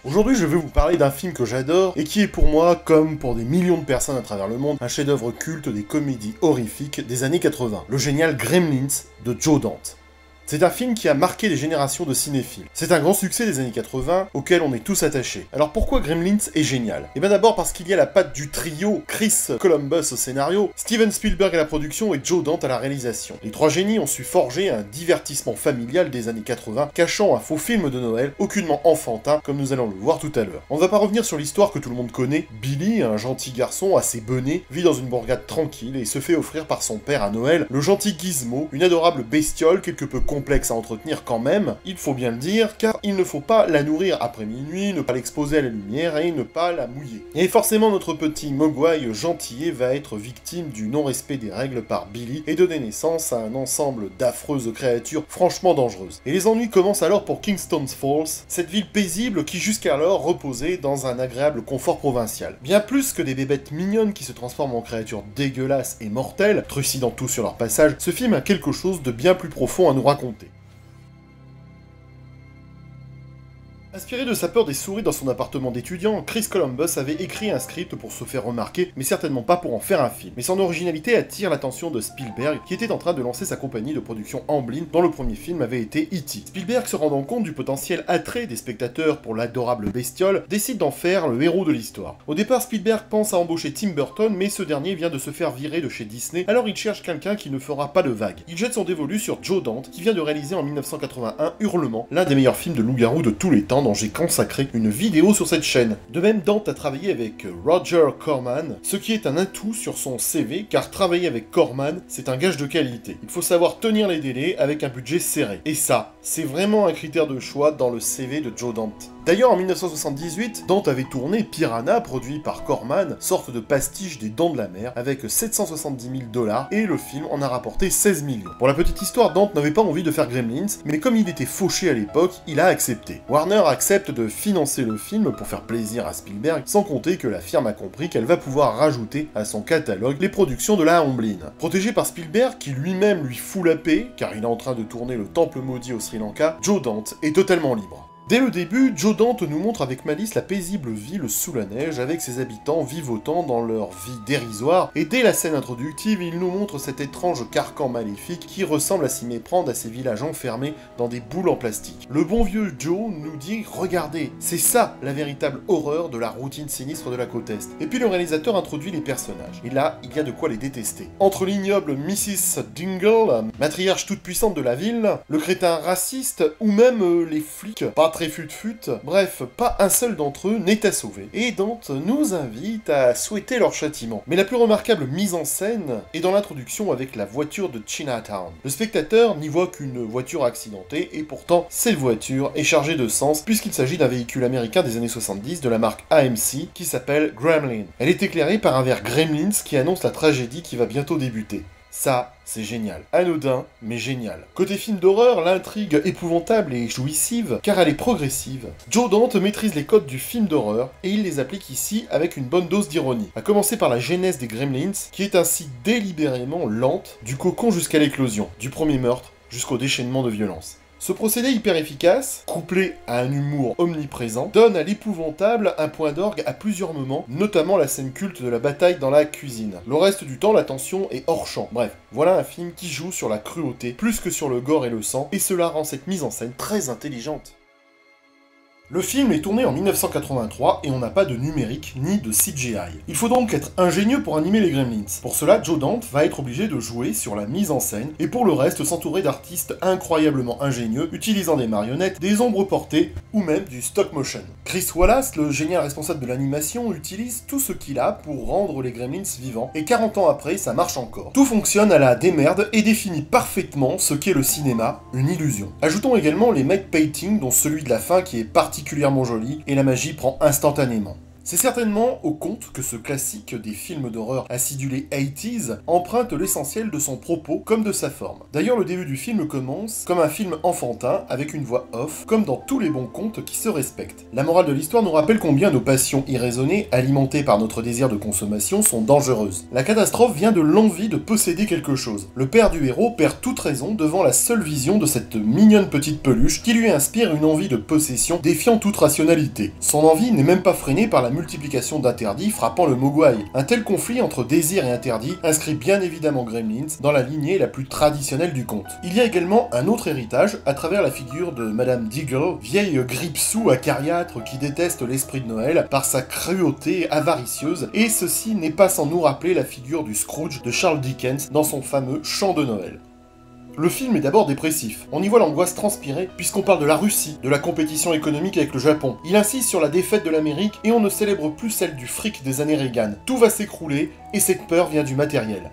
Aujourd'hui, je vais vous parler d'un film que j'adore et qui est pour moi, comme pour des millions de personnes à travers le monde, un chef-d'œuvre culte des comédies horrifiques des années 80, le génial Gremlins de Joe Dante. C'est un film qui a marqué des générations de cinéphiles. C'est un grand succès des années 80 auquel on est tous attachés. Alors pourquoi Gremlins est génial? Et bien d'abord parce qu'il y a la patte du trio Chris Columbus au scénario, Steven Spielberg à la production et Joe Dante à la réalisation. Les trois génies ont su forger un divertissement familial des années 80, cachant un faux film de Noël aucunement enfantin, comme nous allons le voir tout à l'heure. On ne va pas revenir sur l'histoire que tout le monde connaît. Billy, un gentil garçon assez bené, vit dans une bourgade tranquille et se fait offrir par son père à Noël le gentil Gizmo, une adorable bestiole quelque peu complexe à entretenir quand même, il faut bien le dire, car il ne faut pas la nourrir après minuit, ne pas l'exposer à la lumière et ne pas la mouiller. Et forcément notre petit Mogwai gentillet va être victime du non-respect des règles par Billy et donner naissance à un ensemble d'affreuses créatures franchement dangereuses. Et les ennuis commencent alors pour Kingston Falls, cette ville paisible qui jusqu'alors reposait dans un agréable confort provincial. Bien plus que des bébêtes mignonnes qui se transforment en créatures dégueulasses et mortelles, trucidant tout sur leur passage, ce film a quelque chose de bien plus profond à nous raconter. Inspiré de sa peur des souris dans son appartement d'étudiant, Chris Columbus avait écrit un script pour se faire remarquer, mais certainement pas pour en faire un film. Mais son originalité attire l'attention de Spielberg, qui était en train de lancer sa compagnie de production Amblin, dont le premier film avait été E.T. Spielberg, se rendant compte du potentiel attrait des spectateurs pour l'adorable bestiole, décide d'en faire le héros de l'histoire. Au départ, Spielberg pense à embaucher Tim Burton, mais ce dernier vient de se faire virer de chez Disney, alors il cherche quelqu'un qui ne fera pas de vagues. Il jette son dévolu sur Joe Dante, qui vient de réaliser en 1981 Hurlement, l'un des meilleurs films de loup-garou de tous les temps, dont j'ai consacré une vidéo sur cette chaîne. De même, Dante a travaillé avec Roger Corman, ce qui est un atout sur son CV, car travailler avec Corman, c'est un gage de qualité. Il faut savoir tenir les délais avec un budget serré. Et ça, c'est vraiment un critère de choix dans le CV de Joe Dante. D'ailleurs, en 1978, Dante avait tourné Piranha, produit par Corman, sorte de pastiche des Dents de la Mer, avec 770 000 $, et le film en a rapporté 16 millions. Pour la petite histoire, Dante n'avait pas envie de faire Gremlins, mais comme il était fauché à l'époque, il a accepté. Warner accepte de financer le film pour faire plaisir à Spielberg, sans compter que la firme a compris qu'elle va pouvoir rajouter à son catalogue les productions de la Amblin. Protégé par Spielberg, qui lui-même lui fout la paix, car il est en train de tourner Le Temple Maudit au Sri Lanka, Joe Dante est totalement libre. Dès le début, Joe Dante nous montre avec malice la paisible ville sous la neige, avec ses habitants vivotant dans leur vie dérisoire, et dès la scène introductive, il nous montre cet étrange carcan maléfique qui ressemble à s'y méprendre à ces villages enfermés dans des boules en plastique. Le bon vieux Joe nous dit « Regardez, c'est ça la véritable horreur de la routine sinistre de la côte Est ». Et puis le réalisateur introduit les personnages, et là, il y a de quoi les détester. Entre l'ignoble Mrs. Dingle, matriarche toute puissante de la ville, le crétin raciste, ou même les flics, pas très fut-fut, bref, pas un seul d'entre eux n'est à sauver. Et Dante nous invite à souhaiter leur châtiment. Mais la plus remarquable mise en scène est dans l'introduction avec la voiture de Chinatown. Le spectateur n'y voit qu'une voiture accidentée, et pourtant, cette voiture est chargée de sens, puisqu'il s'agit d'un véhicule américain des années 70 de la marque AMC, qui s'appelle Gremlin. Elle est éclairée par un verre Gremlins qui annonce la tragédie qui va bientôt débuter. Ça, c'est génial. Anodin, mais génial. Côté film d'horreur, l'intrigue épouvantable et jouissive, car elle est progressive. Joe Dante maîtrise les codes du film d'horreur, et il les applique ici avec une bonne dose d'ironie. À commencer par la genèse des Gremlins, qui est ainsi délibérément lente, du cocon jusqu'à l'éclosion, du premier meurtre jusqu'au déchaînement de violence. Ce procédé hyper efficace, couplé à un humour omniprésent, donne à l'épouvantable un point d'orgue à plusieurs moments, notamment la scène culte de la bataille dans la cuisine. Le reste du temps, la tension est hors champ. Bref, voilà un film qui joue sur la cruauté, plus que sur le gore et le sang, et cela rend cette mise en scène très intelligente. Le film est tourné en 1983 et on n'a pas de numérique ni de CGI. Il faut donc être ingénieux pour animer les Gremlins. Pour cela, Joe Dante va être obligé de jouer sur la mise en scène et pour le reste s'entourer d'artistes incroyablement ingénieux utilisant des marionnettes, des ombres portées ou même du stop motion. Chris Wallace, le génial responsable de l'animation, utilise tout ce qu'il a pour rendre les Gremlins vivants et 40 ans après, ça marche encore. Tout fonctionne à la démerde et définit parfaitement ce qu'est le cinéma, une illusion. Ajoutons également les make paintings dont celui de la fin qui est particulièrement joli, et la magie prend instantanément. C'est certainement au conte que ce classique des films d'horreur acidulés 80s emprunte l'essentiel de son propos comme de sa forme. D'ailleurs, le début du film commence comme un film enfantin avec une voix off, comme dans tous les bons contes qui se respectent. La morale de l'histoire nous rappelle combien nos passions irraisonnées, alimentées par notre désir de consommation, sont dangereuses. La catastrophe vient de l'envie de posséder quelque chose. Le père du héros perd toute raison devant la seule vision de cette mignonne petite peluche qui lui inspire une envie de possession défiant toute rationalité. Son envie n'est même pas freinée par la multiplication d'interdits frappant le mogwai. Un tel conflit entre désir et interdit inscrit bien évidemment Gremlins dans la lignée la plus traditionnelle du conte. Il y a également un autre héritage à travers la figure de Madame Diggle, vieille grippe-sous acariâtre qui déteste l'esprit de Noël par sa cruauté avaricieuse, et ceci n'est pas sans nous rappeler la figure du Scrooge de Charles Dickens dans son fameux Chant de Noël. Le film est d'abord dépressif. On y voit l'angoisse transpirer puisqu'on parle de la Russie, de la compétition économique avec le Japon. Il insiste sur la défaite de l'Amérique et on ne célèbre plus celle du fric des années Reagan. Tout va s'écrouler et cette peur vient du matériel.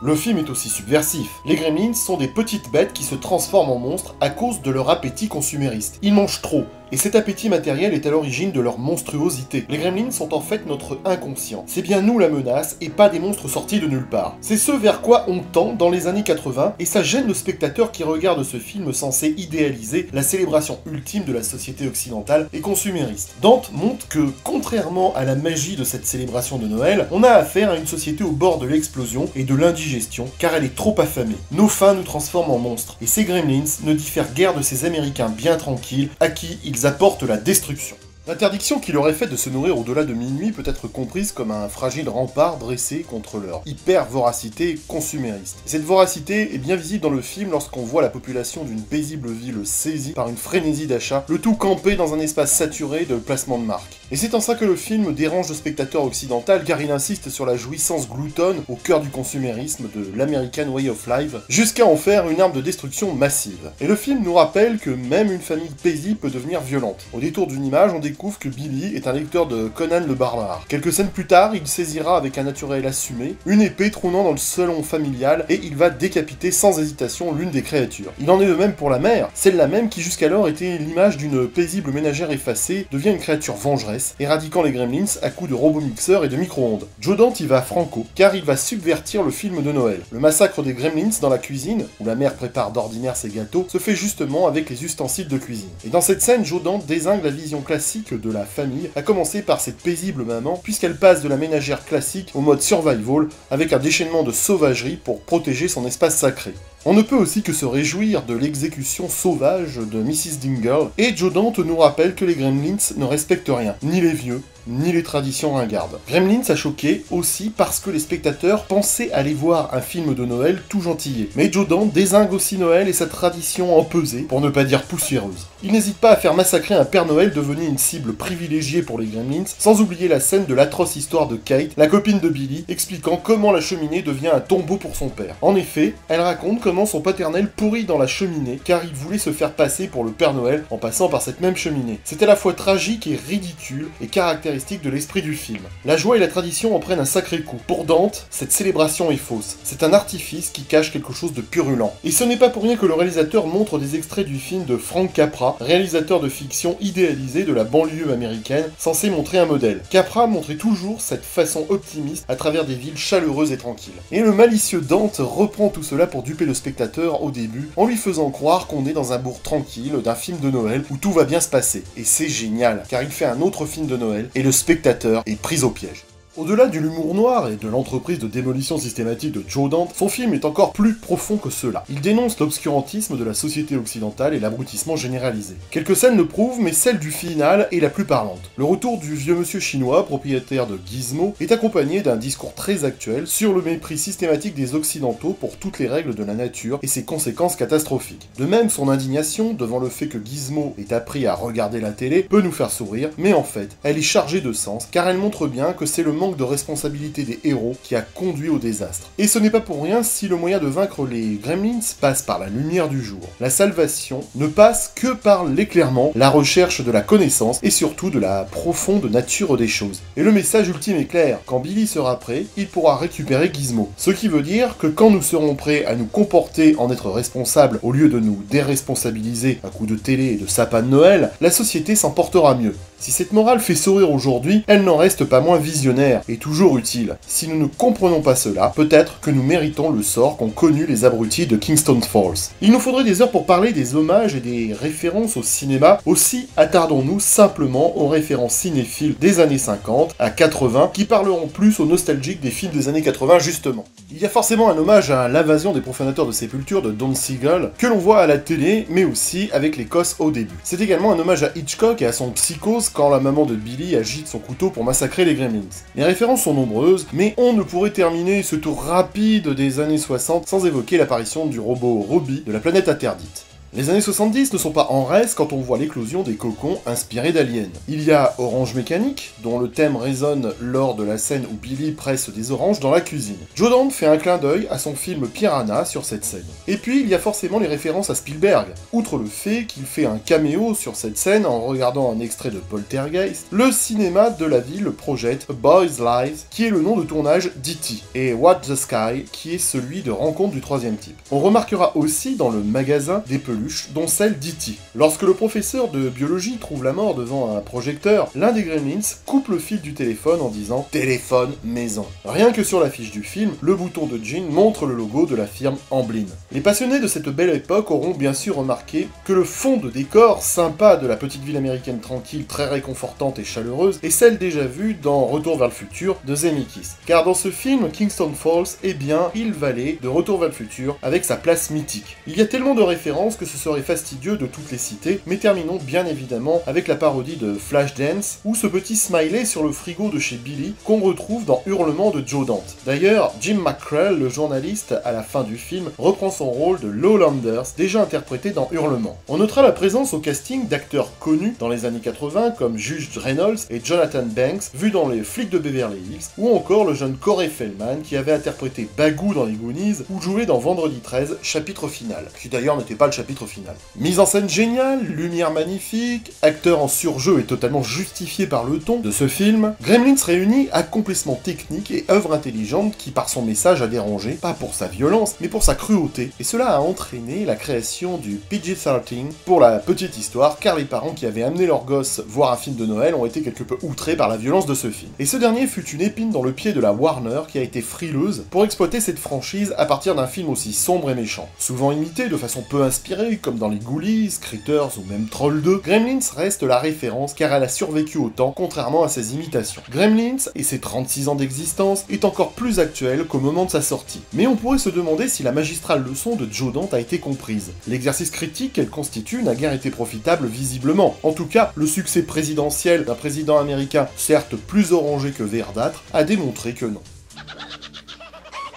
Le film est aussi subversif. Les Gremlins sont des petites bêtes qui se transforment en monstres à cause de leur appétit consumériste. Ils mangent trop, et cet appétit matériel est à l'origine de leur monstruosité. Les Gremlins sont en fait notre inconscient. C'est bien nous la menace, et pas des monstres sortis de nulle part. C'est ce vers quoi on tend dans les années 80, et ça gêne le spectateur qui regarde ce film censé idéaliser la célébration ultime de la société occidentale et consumériste. Dante montre que, contrairement à la magie de cette célébration de Noël, on a affaire à une société au bord de l'explosion et de l'indigestion, car elle est trop affamée. Nos faims nous transforment en monstres, et ces Gremlins ne diffèrent guère de ces Américains bien tranquilles à qui ils apportent la destruction. L'interdiction qu'il aurait faite de se nourrir au-delà de minuit peut être comprise comme un fragile rempart dressé contre leur hyper-voracité consumériste. Et cette voracité est bien visible dans le film lorsqu'on voit la population d'une paisible ville saisie par une frénésie d'achat, le tout campé dans un espace saturé de placements de marques. Et c'est en ça que le film dérange le spectateur occidental car il insiste sur la jouissance gloutonne au cœur du consumérisme de l'American Way of Life, jusqu'à en faire une arme de destruction massive. Et le film nous rappelle que même une famille paisible peut devenir violente. Au détour d'une image, on découvre que Billy est un lecteur de Conan le Barbare. Quelques scènes plus tard, il saisira avec un naturel assumé une épée trônant dans le salon familial et il va décapiter sans hésitation l'une des créatures. Il en est de même pour la mère, celle-là même qui jusqu'alors était l'image d'une paisible ménagère effacée, devient une créature vengeresse, éradiquant les Gremlins à coups de robots-mixeurs et de micro-ondes. Joe Dante y va franco, car il va subvertir le film de Noël. Le massacre des Gremlins dans la cuisine, où la mère prépare d'ordinaire ses gâteaux, se fait justement avec les ustensiles de cuisine. Et dans cette scène, Joe Dante dézingue la vision classique de la famille, à commencer par cette paisible maman, puisqu'elle passe de la ménagère classique au mode survival, avec un déchaînement de sauvagerie pour protéger son espace sacré. On ne peut aussi que se réjouir de l'exécution sauvage de Mrs. Dingle, et Joe Dante nous rappelle que les Gremlins ne respectent rien, ni les vieux, ni les traditions ringardes. Gremlins a choqué aussi parce que les spectateurs pensaient aller voir un film de Noël tout gentillé. Mais Joe Dante dézingue aussi Noël et sa tradition empesée, pour ne pas dire poussiéreuse. Il n'hésite pas à faire massacrer un Père Noël devenu une cible privilégiée pour les Gremlins, sans oublier la scène de l'atroce histoire de Kate, la copine de Billy, expliquant comment la cheminée devient un tombeau pour son père. En effet, elle raconte comment son paternel pourrit dans la cheminée, car il voulait se faire passer pour le Père Noël en passant par cette même cheminée. C'est à la fois tragique et ridicule, et caractéristique de l'esprit du film. La joie et la tradition en prennent un sacré coup. Pour Dante, cette célébration est fausse. C'est un artifice qui cache quelque chose de purulent. Et ce n'est pas pour rien que le réalisateur montre des extraits du film de Frank Capra, réalisateur de fiction idéalisé de la banlieue américaine, censé montrer un modèle. Capra montrait toujours cette façon optimiste à travers des villes chaleureuses et tranquilles. Et le malicieux Dante reprend tout cela pour duper le spectateur au début, en lui faisant croire qu'on est dans un bourg tranquille d'un film de Noël où tout va bien se passer. Et c'est génial, car il fait un autre film de Noël, et le spectateur est pris au piège. Au-delà de l'humour noir et de l'entreprise de démolition systématique de Joe Dante, son film est encore plus profond que cela. Il dénonce l'obscurantisme de la société occidentale et l'abrutissement généralisé. Quelques scènes le prouvent, mais celle du final est la plus parlante. Le retour du vieux monsieur chinois, propriétaire de Gizmo, est accompagné d'un discours très actuel sur le mépris systématique des occidentaux pour toutes les règles de la nature et ses conséquences catastrophiques. De même, son indignation devant le fait que Gizmo ait appris à regarder la télé peut nous faire sourire, mais en fait, elle est chargée de sens, car elle montre bien que c'est le manque de responsabilité des héros qui a conduit au désastre. Et ce n'est pas pour rien si le moyen de vaincre les Gremlins passe par la lumière du jour. La salvation ne passe que par l'éclairement, la recherche de la connaissance et surtout de la profonde nature des choses. Et le message ultime est clair, quand Billy sera prêt, il pourra récupérer Gizmo. Ce qui veut dire que quand nous serons prêts à nous comporter en être responsables au lieu de nous déresponsabiliser à coups de télé et de sapin de Noël, la société s'en portera mieux. Si cette morale fait sourire aujourd'hui, elle n'en reste pas moins visionnaire et toujours utile. Si nous ne comprenons pas cela, peut-être que nous méritons le sort qu'ont connu les abrutis de Kingston Falls. Il nous faudrait des heures pour parler des hommages et des références au cinéma, aussi attardons-nous simplement aux références cinéphiles des années 50 à 80 qui parleront plus aux nostalgiques des films des années 80 justement. Il y a forcément un hommage à l'invasion des profanateurs de sépulture de Don Siegel que l'on voit à la télé mais aussi avec les Cos au début. C'est également un hommage à Hitchcock et à son Psychose quand la maman de Billy agite son couteau pour massacrer les Gremlins. Les références sont nombreuses, mais on ne pourrait terminer ce tour rapide des années 60 sans évoquer l'apparition du robot Robbie de la planète interdite. Les années 70 ne sont pas en reste quand on voit l'éclosion des cocons inspirés d'Alien. Il y a Orange Mécanique, dont le thème résonne lors de la scène où Billy presse des oranges dans la cuisine. Joe Dante fait un clin d'œil à son film Piranha sur cette scène. Et puis il y a forcément les références à Spielberg. Outre le fait qu'il fait un caméo sur cette scène en regardant un extrait de Poltergeist, le cinéma de la ville projette A Boy's Life, qui est le nom de tournage d'E.T., et Watch the Sky, qui est celui de Rencontre du troisième type. On remarquera aussi dans le magasin des peluches dont celle d'E.T. Lorsque le professeur de biologie trouve la mort devant un projecteur, l'un des Gremlins coupe le fil du téléphone en disant « Téléphone maison ». Rien que sur l'affiche du film, le bouton de Gene montre le logo de la firme Amblin. Les passionnés de cette belle époque auront bien sûr remarqué que le fond de décor sympa de la petite ville américaine tranquille, très réconfortante et chaleureuse, est celle déjà vue dans Retour vers le futur de Zemeckis. Car dans ce film, Kingston Falls est bien Hill Valley de Retour vers le futur, avec sa place mythique. Il y a tellement de références que ce serait fastidieux de toutes les citer, mais terminons bien évidemment avec la parodie de Flashdance, ou ce petit smiley sur le frigo de chez Billy qu'on retrouve dans Hurlement de Joe Dante. D'ailleurs, Jim McCrell, le journaliste, à la fin du film, reprend son rôle de Lowlanders, déjà interprété dans Hurlement. On notera la présence au casting d'acteurs connus dans les années 80 comme Judge Reynolds et Jonathan Banks, vus dans Les Flics de Beverly Hills, ou encore le jeune Corey Feldman qui avait interprété Bagou dans les Goonies ou joué dans Vendredi 13, chapitre final, qui d'ailleurs n'était pas le chapitre final. Mise en scène géniale, lumière magnifique, acteur en surjeu et totalement justifié par le ton de ce film, Gremlins réunit accomplissement technique et œuvre intelligente qui par son message a dérangé, pas pour sa violence, mais pour sa cruauté, et cela a entraîné la création du PG-13 pour la petite histoire, car les parents qui avaient amené leurs gosses voir un film de Noël ont été quelque peu outrés par la violence de ce film. Et ce dernier fut une épine dans le pied de la Warner qui a été frileuse pour exploiter cette franchise à partir d'un film aussi sombre et méchant. Souvent imité de façon peu inspirée, comme dans les Ghoulies, Critters ou même Troll 2, Gremlins reste la référence car elle a survécu au temps, contrairement à ses imitations. Gremlins, et ses 36 ans d'existence, est encore plus actuelle qu'au moment de sa sortie. Mais on pourrait se demander si la magistrale leçon de Joe Dante a été comprise. L'exercice critique qu'elle constitue n'a guère été profitable visiblement. En tout cas, le succès présidentiel d'un président américain, certes plus orangé que verdâtre, a démontré que non.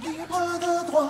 Libre de droit,